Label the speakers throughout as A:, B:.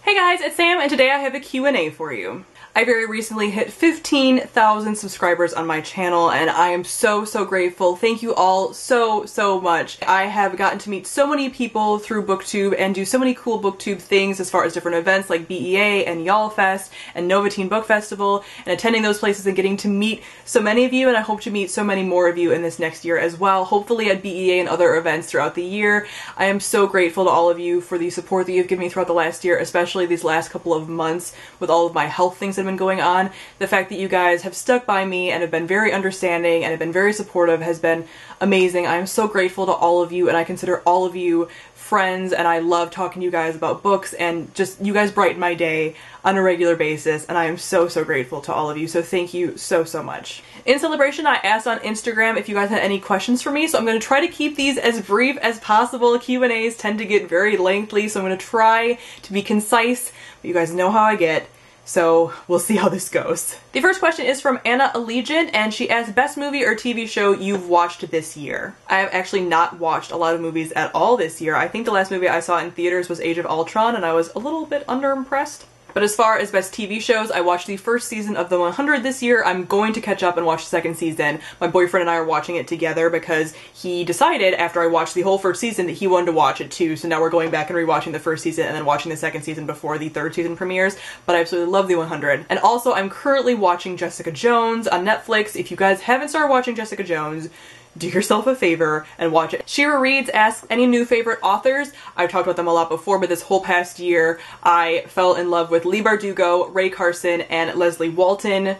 A: Hey guys, it's Sam and today I have a Q&A for you. I very recently hit 15,000 subscribers on my channel and I am so grateful. Thank you all so much. I have gotten to meet so many people through BookTube and do so many cool BookTube things as far as different events like BEA and Y'all Fest and Nova Teen Book Festival, and attending those places and getting to meet so many of you, and I hope to meet so many more of you in this next year as well, hopefully at BEA and other events throughout the year. I am so grateful to all of you for the support that you've given me throughout the last year, especially these last couple of months with all of my health things that have been going on. The fact that you guys have stuck by me and have been very understanding and have been very supportive has been amazing. I am so grateful to all of you, and I consider all of you friends, and I love talking to you guys about books, and just you guys brighten my day on a regular basis, and I am so grateful to all of you, so thank you so much. In celebration, I asked on Instagram if you guys had any questions for me, so I'm going to try to keep these as brief as possible. Q&As tend to get very lengthy, so I'm going to try to be concise, but you guys know how I get. So we'll see how this goes. The first question is from Allegiant, and she asked, best movie or TV show you've watched this year? I have actually not watched a lot of movies at all this year. I think the last movie I saw in theaters was Age of Ultron, and I was a little bit underimpressed. But as far as best TV shows, I watched the first season of The 100 this year. I'm going to catch up and watch the second season. My boyfriend and I are watching it together because he decided after I watched the whole first season that he wanted to watch it too. So now we're going back and rewatching the first season and then watching the second season before the third season premieres. But I absolutely love The 100. And also I'm currently watching Jessica Jones on Netflix. If you guys haven't started watching Jessica Jones, do yourself a favor and watch it. Shira Reads asks, any new favorite authors? I've talked about them a lot before, but this whole past year I fell in love with Leigh Bardugo, Ray Carson, and Leslie Walton.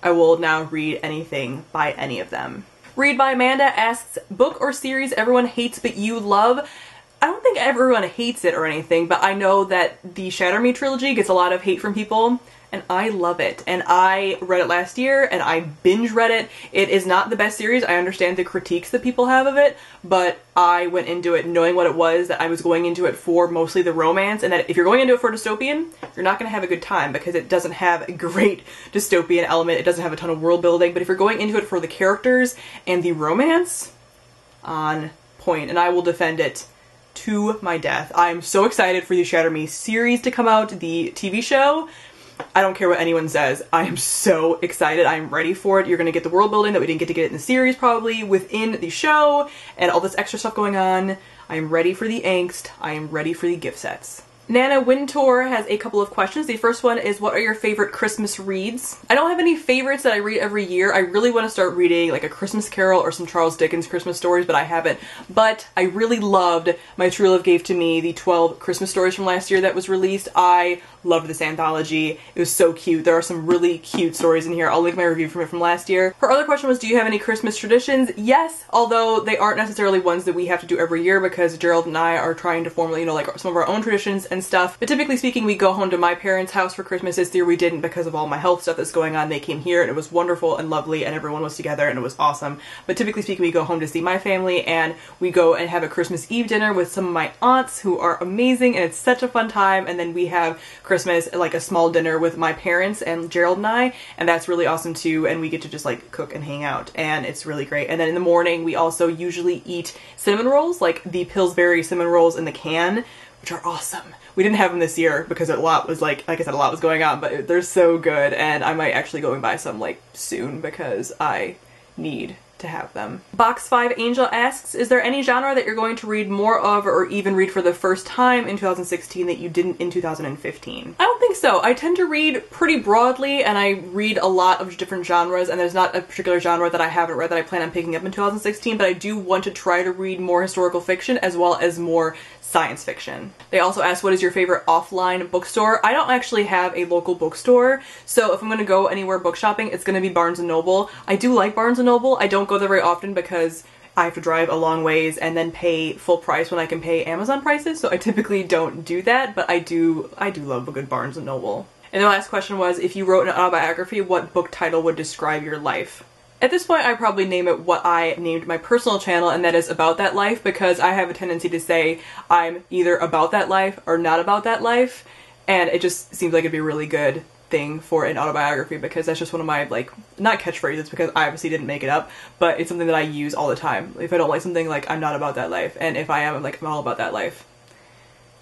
A: I will now read anything by any of them. Read by Amanda asks, book or series everyone hates but you love? I don't think everyone hates it or anything, but I know that the Shatter Me trilogy gets a lot of hate from people, and I love it. And I read it last year, and I binge read it. It is not the best series. I understand the critiques that people have of it, but I went into it knowing what it was, that I was going into it for mostly the romance, and that if you're going into it for dystopian, you're not going to have a good time because it doesn't have a great dystopian element. It doesn't have a ton of world building, but if you're going into it for the characters and the romance, on point, and I will defend it to my death. I'm so excited for the Shatter Me series to come out, the TV show. I don't care what anyone says. I am so excited. I'm ready for it. You're gonna get the world building that we didn't get to get in the series probably within the show, and all this extra stuff going on. I am ready for the angst. I am ready for the gift sets. Nana Wintour has a couple of questions. The first one is, what are your favorite Christmas reads? I don't have any favorites that I read every year. I really want to start reading like A Christmas Carol or some Charles Dickens Christmas stories, but I haven't. But I really loved My True Love Gave to Me, the 12 Christmas stories from last year that was released. I loved this anthology. It was so cute. There are some really cute stories in here. I'll link my review from it from last year. Her other question was, do you have any Christmas traditions? Yes, although they aren't necessarily ones that we have to do every year because Gerald and I are trying to form, you know, like some of our own traditions and stuff. But typically speaking, we go home to my parents' house for Christmas. This year we didn't because of all my health stuff that's going on. They came here and it was wonderful and lovely and everyone was together and it was awesome. But typically speaking, we go home to see my family and we go and have a Christmas Eve dinner with some of my aunts who are amazing, and it's such a fun time. And then we have Christmas, like a small dinner with my parents and Gerald and I, and that's really awesome too, and we get to just like cook and hang out, and it's really great. And then in the morning we also usually eat cinnamon rolls, like the Pillsbury cinnamon rolls in the can, which are awesome. We didn't have them this year because a lot was like I said, a lot was going on, but they're so good, and I might actually go and buy some like soon because I need to have them. Box 5 Angel asks, is there any genre that you're going to read more of or even read for the first time in 2016 that you didn't in 2015? I don't think so. I tend to read pretty broadly, and I read a lot of different genres, and there's not a particular genre that I haven't read that I plan on picking up in 2016, but I do want to try to read more historical fiction as well as more science fiction. They also asked, what is your favorite offline bookstore? I don't actually have a local bookstore, so if I'm going to go anywhere book shopping, it's going to be Barnes & Noble. I do like Barnes & Noble. I don't go there very often because I have to drive a long ways and then pay full price when I can pay Amazon prices, so I typically don't do that, but I do love a good Barnes & Noble. And the last question was, if you wrote an autobiography, what book title would describe your life? At this point, I'd probably name it what I named my personal channel, and that is About That Life, because I have a tendency to say I'm either about that life or not about that life, and it just seems like it'd be a really good thing for an autobiography because that's just one of my, like, not catchphrases because I obviously didn't make it up, but it's something that I use all the time. If I don't like something, like, I'm not about that life, and if I am, I'm like, I'm all about that life.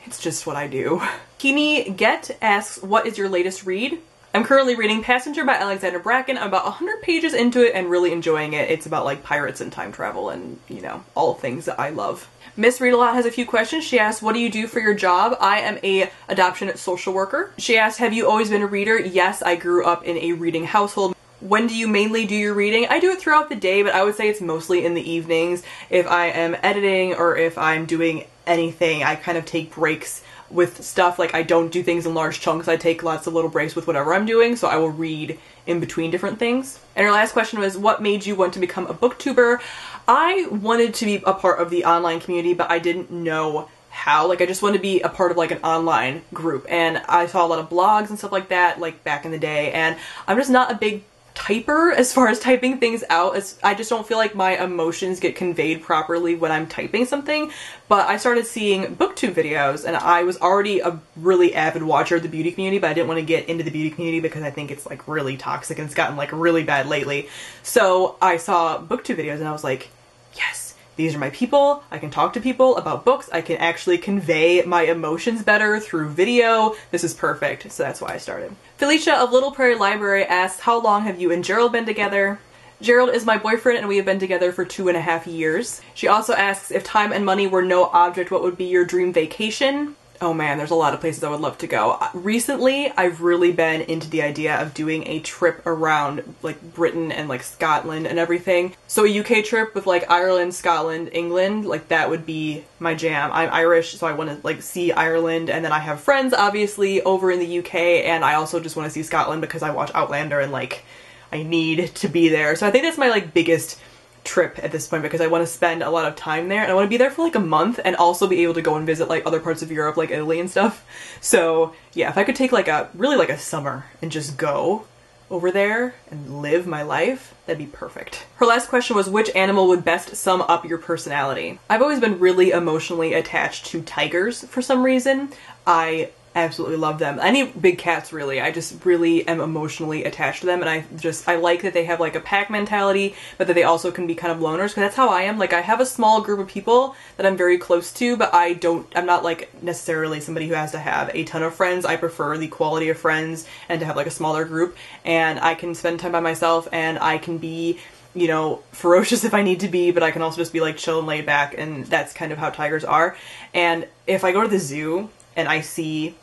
A: It's just what I do. Kini Get asks, what is your latest read? I'm currently reading Passenger by Alexander Bracken. I'm about 100 pages into it and really enjoying it. It's about like pirates and time travel and, you know, all things that I love. Miss Read-A-Lot has a few questions. She asks, what do you do for your job? I am a adoption social worker. She asks, have you always been a reader? Yes, I grew up in a reading household. When do you mainly do your reading? I do it throughout the day, but I would say it's mostly in the evenings. If I am editing or if I'm doing anything, I kind of take breaks with stuff. Like, I don't do things in large chunks. I take lots of little breaks with whatever I'm doing, so I will read in between different things. And her last question was, what made you want to become a booktuber? I wanted to be a part of the online community, but I didn't know how. Like, I just wanted to be a part of like an online group, and I saw a lot of blogs and stuff like that, like back in the day, and I'm just not a big typer as far as typing things out. I just don't feel like my emotions get conveyed properly when I'm typing something. But I started seeing booktube videos, and I was already a really avid watcher of the beauty community, but I didn't want to get into the beauty community because I think it's like really toxic and it's gotten like really bad lately. So I saw booktube videos and I was like, yes, these are my people. I can talk to people about books. I can actually convey my emotions better through video. This is perfect. So that's why I started. Felicia of Little Prairie Library asks, how long have you and Gerald been together? Gerald is my boyfriend and we have been together for 2.5 years. She also asks, if time and money were no object, what would be your dream vacation? Oh man, there's a lot of places I would love to go. Recently, I've really been into the idea of doing a trip around like Britain and like Scotland and everything. So a UK trip with like Ireland, Scotland, England, like that would be my jam. I'm Irish, so I want to like see Ireland, and then I have friends obviously over in the UK, and I also just want to see Scotland because I watch Outlander and like I need to be there. So I think that's my like biggest trip at this point, because I want to spend a lot of time there and I want to be there for like a month and also be able to go and visit like other parts of Europe, like Italy and stuff. So yeah, if I could take like a really like a summer and just go over there and live my life, that'd be perfect. Her last question was, which animal would best sum up your personality? I've always been really emotionally attached to tigers for some reason. I absolutely love them. Any big cats, really. I just really am emotionally attached to them, and I like that they have like a pack mentality, but that they also can be kind of loners, because that's how I am. Like, I have a small group of people that I'm very close to, but I'm not like necessarily somebody who has to have a ton of friends. I prefer the quality of friends and to have like a smaller group, and I can spend time by myself, and I can be, you know, ferocious if I need to be, but I can also just be like chill and laid back, and that's kind of how tigers are. And if I go to the zoo and I see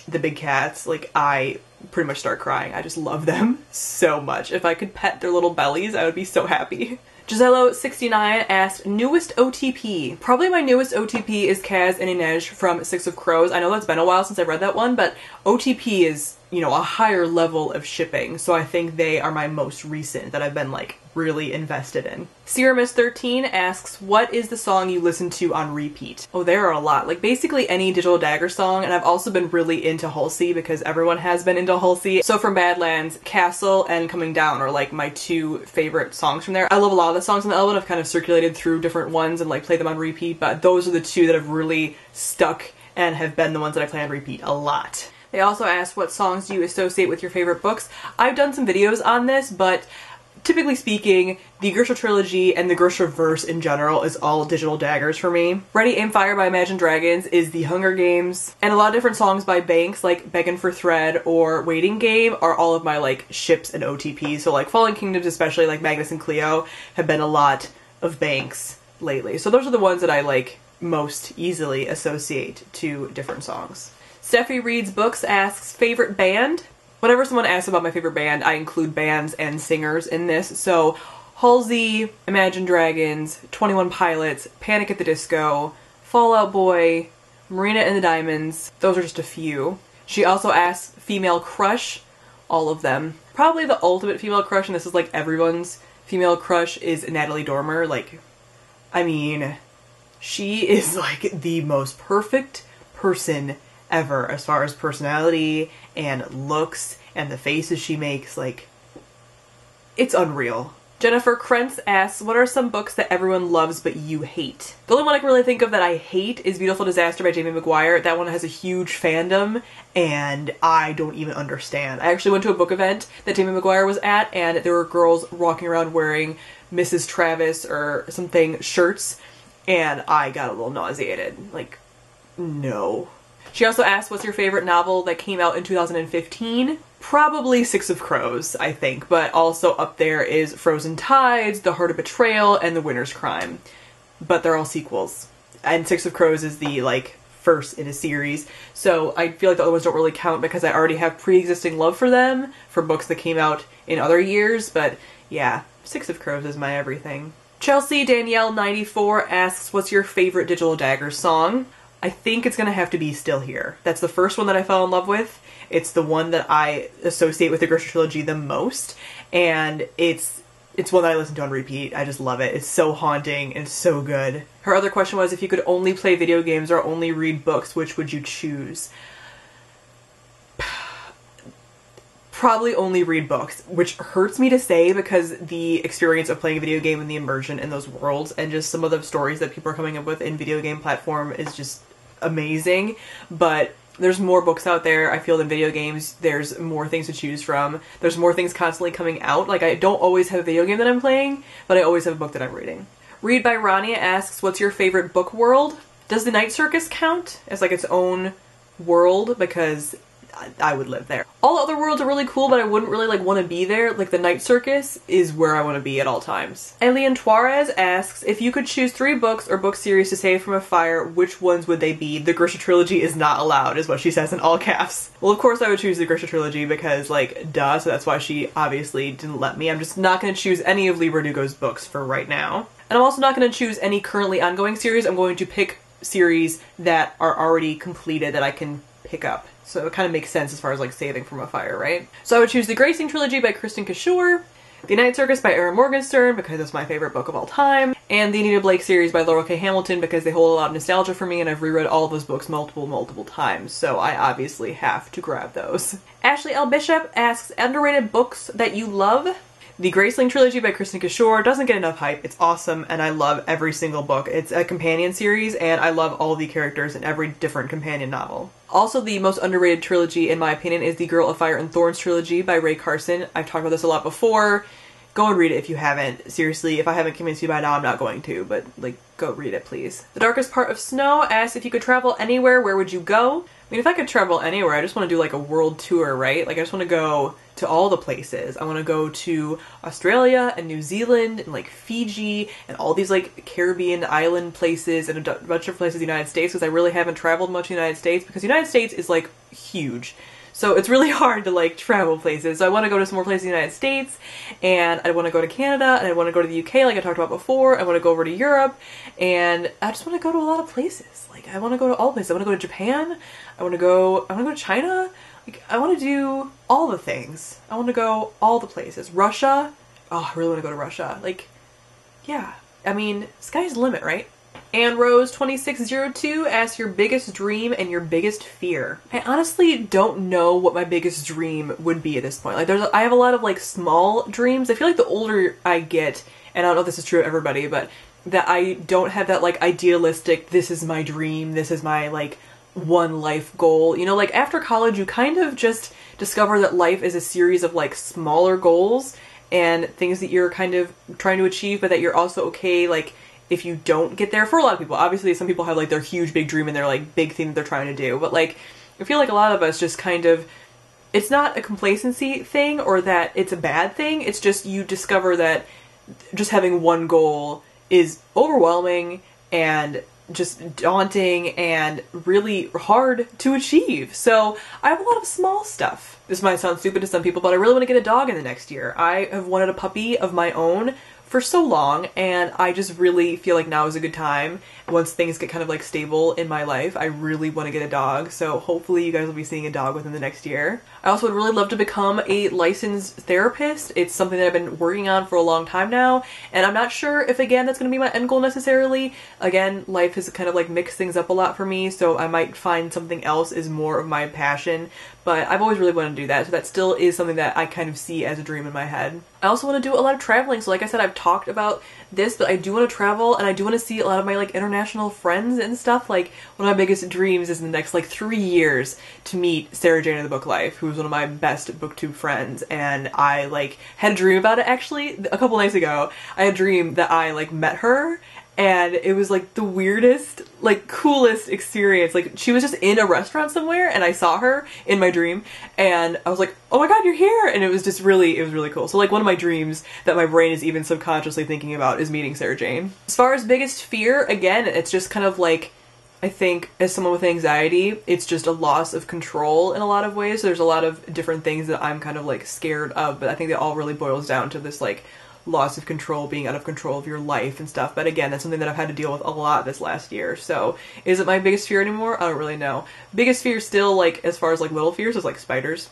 A: the big cats, like, I pretty much start crying. I just love them so much. If I could pet their little bellies, I would be so happy. Giselle O69 asked, newest OTP. Probably my newest OTP is Kaz and Inej from Six of Crows. I know that's been a while since I read that one, but OTP is, you know, a higher level of shipping, so I think they are my most recent that I've been like really invested in. Seramis13 asks, what is the song you listen to on repeat? Oh, there are a lot. Like, basically any Digital Dagger song, and I've also been really into Halsey because everyone has been into Halsey. So from Badlands, Castle and Coming Down are like my two favorite songs from there. I love a lot of the songs on the album. I've kind of circulated through different ones and like played them on repeat, but those are the two that have really stuck and have been the ones that I play on repeat a lot. They also asked, what songs do you associate with your favorite books? I've done some videos on this, but typically speaking, the Gersha trilogy and the Gersha verse in general is all Digital Daggers for me. Ready, Aim, Fire by Imagine Dragons is the Hunger Games, and a lot of different songs by Banks, like Beggin' for Thread or Waiting Game, are all of my like ships and OTPs. So like Fallen Kingdoms, especially like Magnus and Cleo, have been a lot of Banks lately. So those are the ones that I like most easily associate to different songs. Steffi Reads Books asks, favorite band? Whenever someone asks about my favorite band, I include bands and singers in this. So Halsey, Imagine Dragons, 21 Pilots, Panic at the Disco, Fall Out Boy, Marina and the Diamonds. Those are just a few. She also asks, female crush? All of them. Probably the ultimate female crush, and this is like everyone's female crush, is Natalie Dormer. Like, I mean, she is like the most perfect person ever as far as personality and looks and the faces she makes. Like, it's unreal. Jennifer Krentz asks, what are some books that everyone loves but you hate? The only one I can really think of that I hate is Beautiful Disaster by Jamie McGuire. That one has a huge fandom and I don't even understand. I actually went to a book event that Jamie McGuire was at, and there were girls walking around wearing Mrs. Travis or something shirts, and I got a little nauseated. Like, no. She also asked, what's your favorite novel that came out in 2015? Probably Six of Crows, I think, but also up there is Frozen Tides, The Heart of Betrayal, and The Winter's Crime. But they're all sequels. And Six of Crows is the, like, first in a series, so I feel like the other ones don't really count because I already have pre-existing love for them, for books that came out in other years, but yeah, Six of Crows is my everything. Chelsea Danielle 94 asks, what's your favorite Digital Daggers song? I think it's gonna have to be Still Here. That's the first one that I fell in love with. It's the one that I associate with the Grisha trilogy the most, and it's one that I listen to on repeat. I just love it. It's so haunting and so good. Her other question was, if you could only play video games or only read books, which would you choose? Probably only read books, which hurts me to say because the experience of playing a video game and the immersion in those worlds and just some of the stories that people are coming up with in video game platform is just amazing. But there's more books out there, I feel, than video games. There's more things to choose from. There's more things constantly coming out. Like, I don't always have a video game that I'm playing, but I always have a book that I'm reading. Read by Rania asks, what's your favorite book world? Does the Night Circus count as like its own world? Because I would live there. All the other worlds are really cool, but I wouldn't really like want to be there. Like the Night Circus is where I want to be at all times. Alien Tuarez asks, if you could choose 3 books or book series to save from a fire, which ones would they be? The Grisha trilogy is not allowed, is what she says in all caps. Well, of course I would choose the Grisha trilogy because, like, duh, so that's why she obviously didn't let me. I'm just not going to choose any of Lee Bardugo's books for right now. And I'm also not going to choose any currently ongoing series. I'm going to pick series that are already completed that I can pick up. So it kind of makes sense as far as like saving from a fire, right? So I would choose the Gracing Trilogy by Kristen Cashore, The Night Circus by Erin Morgenstern because it's my favorite book of all time, and the Anita Blake series by Laurel K. Hamilton because they hold a lot of nostalgia for me and I've reread all of those books multiple times, so I obviously have to grab those. Ashley L. Bishop asks, underrated books that you love? The Graceling Trilogy by Kristen Cashore doesn't get enough hype. It's awesome and I love every single book. It's a companion series and I love all the characters in every different companion novel. Also, the most underrated trilogy in my opinion is the Girl of Fire and Thorns trilogy by Ray Carson. I've talked about this a lot before. Go and read it if you haven't. Seriously, if I haven't convinced you by now, I'm not going to, but like, go read it please. The Darkest Part of Snow asks, if you could travel anywhere, where would you go? I mean, if I could travel anywhere, I just want to do like a world tour, right? Like I just want to go to all the places. I want to go to Australia and New Zealand and like Fiji and all these like Caribbean island places and a bunch of places in the United States because I really haven't traveled much in the United States because the United States is like huge. So it's really hard to like travel places. So I want to go to some more places in the United States and I want to go to Canada and I want to go to the UK like I talked about before. I want to go over to Europe and I just want to go to a lot of places. Like I want to go to all places. I want to go to Japan. I want to go to China. Like, I want to do all the things. I want to go all the places. Russia. Oh, I really want to go to Russia. Like, yeah. I mean, sky's the limit, right? And Rose2602 asks your biggest dream and your biggest fear. I honestly don't know what my biggest dream would be at this point. Like, I have a lot of, like, small dreams. I feel like the older I get, and I don't know if this is true of everybody, but that I don't have that, like, idealistic, this is my dream, this is my, like, one life goal. You know, like after college you kind of just discover that life is a series of like smaller goals and things that you're kind of trying to achieve, but that you're also okay like if you don't get there. For a lot of people, obviously some people have like their huge big dream and their like big thing that they're trying to do, but like I feel like a lot of us just kind of, it's not a complacency thing or that it's a bad thing, it's just you discover that just having one goal is overwhelming and just daunting and really hard to achieve. So I have a lot of small stuff. This might sound stupid to some people, but I really want to get a dog in the next year. I have wanted a puppy of my own for so long, and I just really feel like now is a good time. Once things get kind of like stable in my life, I really want to get a dog, so hopefully you guys will be seeing a dog within the next year. I also would really love to become a licensed therapist. It's something that I've been working on for a long time now, and I'm not sure if, again, that's going to be my end goal necessarily. Again, life has kind of like mixed things up a lot for me, so I might find something else is more of my passion, but I've always really wanted to do that, so that still is something that I kind of see as a dream in my head. I also want to do a lot of traveling, so like I said, I've talked about this, but I do want to travel, and I do want to see a lot of my like international friends and stuff. Like one of my biggest dreams is in the next like 3 years to meet Sarah Jane of the Book Life, who's one of my best booktube friends, and I like had a dream about it actually a couple nights ago. I had a dream that I like met her and it was like the weirdest, like coolest experience. Like she was just in a restaurant somewhere and I saw her in my dream and I was like, oh my god, you're here. And it was really cool. So like one of my dreams that my brain is even subconsciously thinking about is meeting Sarah Jane. As far as biggest fear, again, it's just kind of like, I think as someone with anxiety, it's just a loss of control in a lot of ways. So there's a lot of different things that I'm kind of like scared of, but I think it all really boils down to this like loss of control, being out of control of your life and stuff. But again, that's something that I've had to deal with a lot this last year. So is it my biggest fear anymore? I don't really know. Biggest fear still, like as far as like little fears, is like spiders.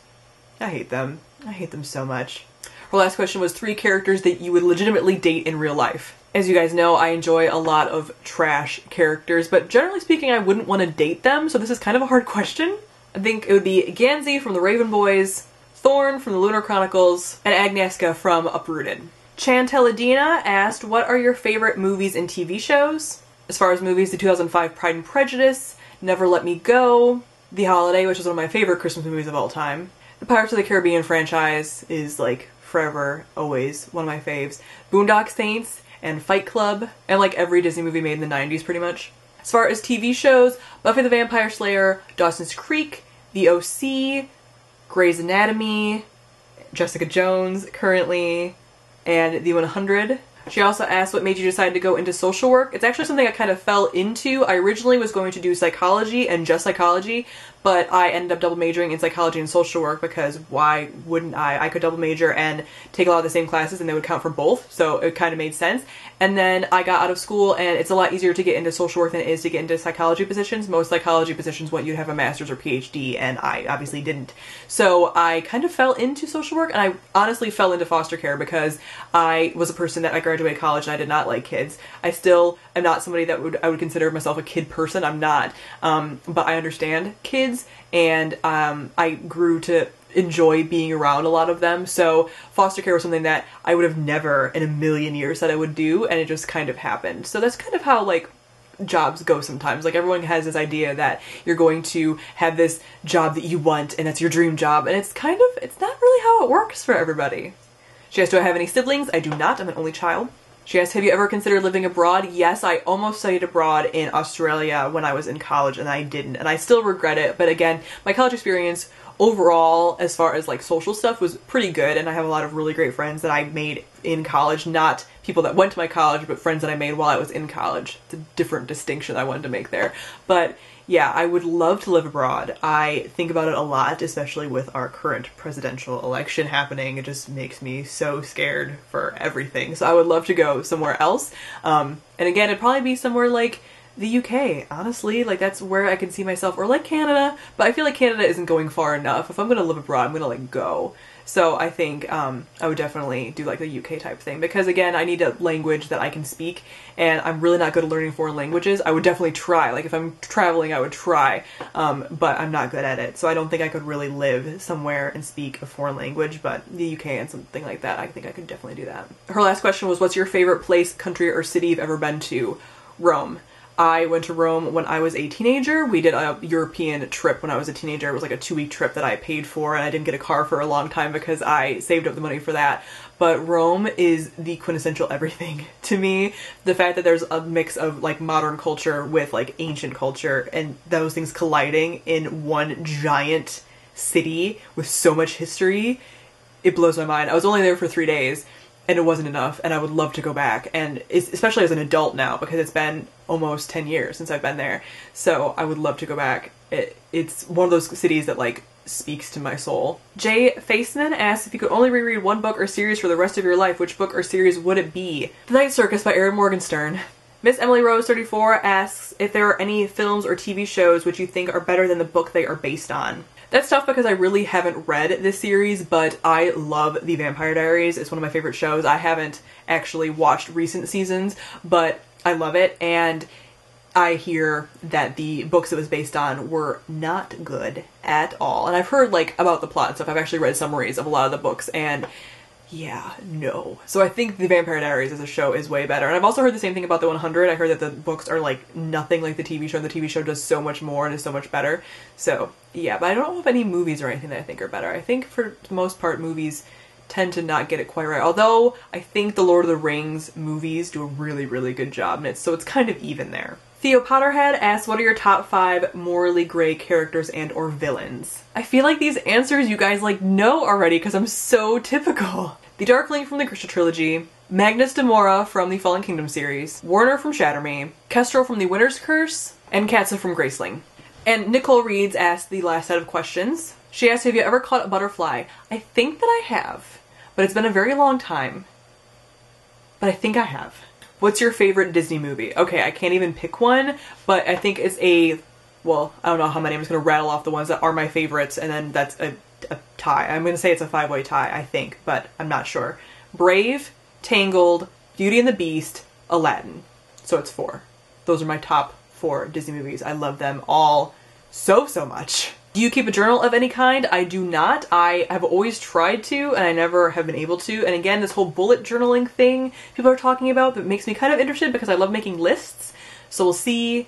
A: I hate them. I hate them so much. Her last question was 3 characters that you would legitimately date in real life. As you guys know, I enjoy a lot of trash characters, but generally speaking, I wouldn't want to date them, so this is kind of a hard question. I think it would be Gansey from the Raven Boys, Thorn from the Lunar Chronicles, and Agnieszka from Uprooted. Chanteladina asked, what are your favorite movies and TV shows? As far as movies, the 2005 Pride and Prejudice, Never Let Me Go, The Holiday, which is one of my favorite Christmas movies of all time. The Pirates of the Caribbean franchise is like forever, always one of my faves. Boondock Saints and Fight Club, and like every Disney movie made in the 90s pretty much. As far as TV shows, Buffy the Vampire Slayer, Dawson's Creek, The OC, Grey's Anatomy, Jessica Jones currently, and The 100. She also asked what made you decide to go into social work. It's actually something I kind of fell into. I originally was going to do psychology and just psychology, but I ended up double majoring in psychology and social work because why wouldn't I? I could double major and take a lot of the same classes and they would count for both, so it kind of made sense. And then I got out of school and it's a lot easier to get into social work than it is to get into psychology positions. Most psychology positions want you to have a master's or PhD, and I obviously didn't. So I kind of fell into social work, and I honestly fell into foster care because I was a person that I graduated college and I did not like kids. I still am not somebody that I would consider myself a kid person. I'm not. But I understand kids, and I grew to enjoy being around a lot of them. So foster care was something that I would have never in a million years said I would do, and it just kind of happened. So that's kind of how like jobs go sometimes. Like everyone has this idea that you're going to have this job that you want and that's your dream job, and it's not really how it works for everybody. She asked, do I have any siblings? I do not. I'm an only child. She asked, have you ever considered living abroad? Yes, I almost studied abroad in Australia when I was in college, and I didn't, and I still regret it. But again, my college experience overall, as far as like social stuff, was pretty good, and I have a lot of really great friends that I made in college. Not people that went to my college, but friends that I made while I was in college. It's a different distinction I wanted to make there. But yeah, I would love to live abroad. I think about it a lot, especially with our current presidential election happening. It just makes me so scared for everything. So I would love to go somewhere else. And again, it'd probably be somewhere like the UK, honestly. Like that's where I can see myself, or like Canada, but I feel like Canada isn't going far enough. If I'm gonna live abroad, I'm gonna like go. So I think I would definitely do like the UK type thing, because again, I need a language that I can speak, and I'm really not good at learning foreign languages. I would definitely try, like if I'm traveling I would try, but I'm not good at it. So I don't think I could really live somewhere and speak a foreign language, but the UK and something like that, I think I could definitely do that. Her last question was, what's your favorite place, country, or city you've ever been to? Rome. I went to Rome when I was a teenager. We did a European trip when I was a teenager. It was like a 2-week trip that I paid for, and I didn't get a car for a long time because I saved up the money for that. But Rome is the quintessential everything to me. The fact that there's a mix of like modern culture with like ancient culture, and those things colliding in one giant city with so much history, it blows my mind. I was only there for 3 days, and it wasn't enough, and I would love to go back, and especially as an adult now, because it's been almost 10 years since I've been there, so I would love to go back. It's one of those cities that like speaks to my soul. Jay Faceman asks, if you could only reread one book or series for the rest of your life, which book or series would it be? The Night Circus by Erin Morgenstern. Miss Emily Rose 34 asks if there are any films or TV shows which you think are better than the book they are based on. That's tough because I really haven't read this series, but I love The Vampire Diaries. It's one of my favorite shows. I haven't actually watched recent seasons, but I love it, and I hear that the books it was based on were not good at all. And I've heard like about the plot and stuff. I've actually read summaries of a lot of the books, and yeah, no. So I think The Vampire Diaries as a show is way better. And I've also heard the same thing about The 100. I heard that the books are like nothing like the TV show. The TV show does so much more and is so much better. So yeah, but I don't know of any movies or anything that I think are better. I think for the most part movies tend to not get it quite right. Although I think the Lord of the Rings movies do a really, really good job in it, so it's kind of even there. Theo Potterhead asks, what are your top 5 morally gray characters and or villains? I feel like these answers you guys like know already because I'm so typical. The Darkling from the Grisha trilogy, Magnus de Mora from the Fallen Kingdom series, Warner from Shatter Me, Kestrel from the Winter's Curse, and Katza from Graceling. And Nicole Reeds asked the last set of questions. She asked, have you ever caught a butterfly? I think that I have, but it's been a very long time. But I think I have. What's your favorite Disney movie? Okay, I can't even pick one, but I think it's well, I don't know how many. I'm just going to rattle off the ones that are my favorites, and then that's a tie. I'm going to say it's a 5-way tie, I think, but I'm not sure. Brave, Tangled, Beauty and the Beast, Aladdin. So it's 4. Those are my top 4 Disney movies. I love them all so much. Do you keep a journal of any kind? I do not. I have always tried to, and I never have been able to. And again, this whole bullet journaling thing people are talking about, that makes me kind of interested because I love making lists. So we'll see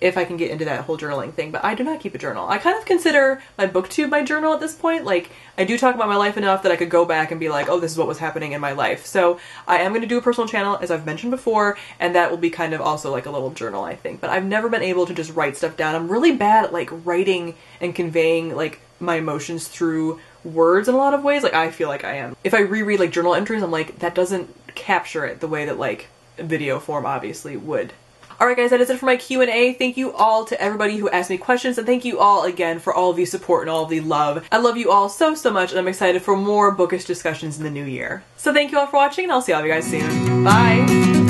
A: if I can get into that whole journaling thing, but I do not keep a journal. I kind of consider my booktube my journal at this point. Like, I do talk about my life enough that I could go back and be like, oh, this is what was happening in my life. So I am going to do a personal channel, as I've mentioned before, and that will be kind of also like a little journal, I think. But I've never been able to just write stuff down. I'm really bad at like writing and conveying like my emotions through words in a lot of ways. Like, I feel like I am. If I reread like journal entries, I'm like, that doesn't capture it the way that like video form obviously would. Alright guys, that is it for my Q&A. Thank you all to everybody who asked me questions, and thank you all again for all of the support and all of the love. I love you all so much, and I'm excited for more bookish discussions in the new year. So thank you all for watching, and I'll see all of you guys soon. Bye!